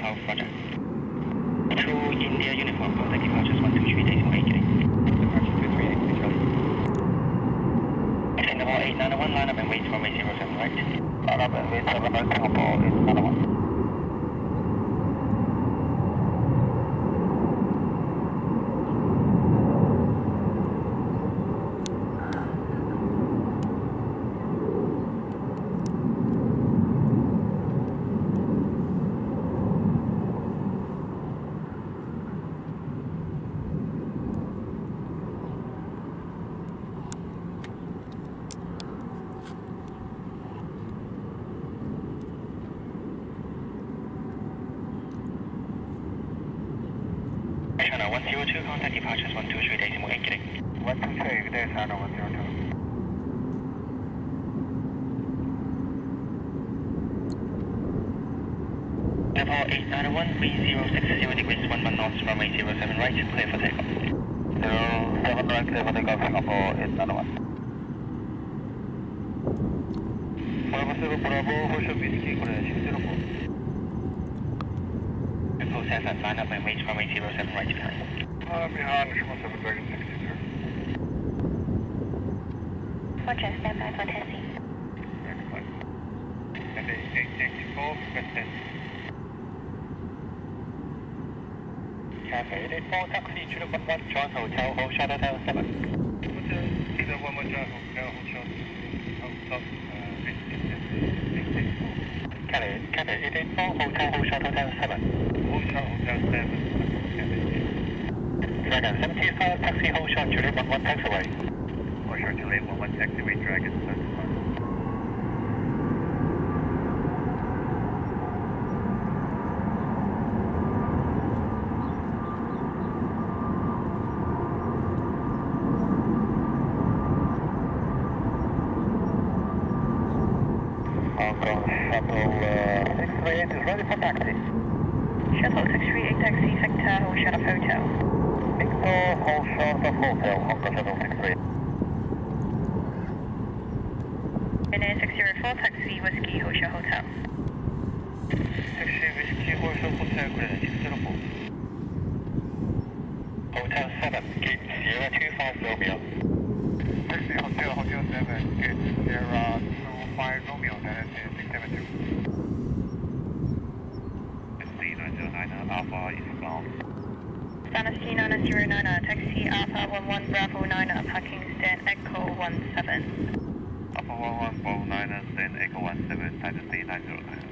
Golf, roger. True India uniform, contact departures 123, decimal 88. Departure 238, please go. Exit number 891, line up and wait runway 07, right? Line up and wait 7 right, Singapore 891. China 102, contact departures 123, decimal 88. 123, good day, China 102. Singapore 891, 3060 degrees, 11 knots, runway 07 right, clear for takeoff. 07 right, clear for takeoff, Singapore 891. Bravo 7, Bravo, Hotel Whiskey, Korea 604. Process and line up and wait runway 07 right behind. Behind, 7 Dragon 60, sir. Roger, stand by for taxi. Excellent. And then 884, request taxi. Cathay 884, taxi to the 11 John Hotel, hold shuttle down 7. Hotel, either 11 John Hotel, Cathay 884, hotel, hold shuttle down 7. Hotel 7, Dragon 75, taxi hold short to the 11 taxiway. Hold short to the 11 taxiway, Dragon 75. Hong Kong Shuttle 638 is ready for taxi. Shuttle 638 taxi, Victor, hold shut of hotel. Victor, hold short of hotel, Hong Kong Shuttle 638. India 604 taxi, Whiskey, hold shut hotel. Taxi Whiskey, hold short hotel, Korea 604. Hotel 7, gate 025 Romeo. Taxi Hotel 7, gate 025 Romeo, direction 672. C909 Alpha eastbound. Dynasty 909, taxi Alpha 11 Bravo 9, parking stand Echo 17. Alpha 11 Bravo 9, stand Echo 17, Dynasty 909.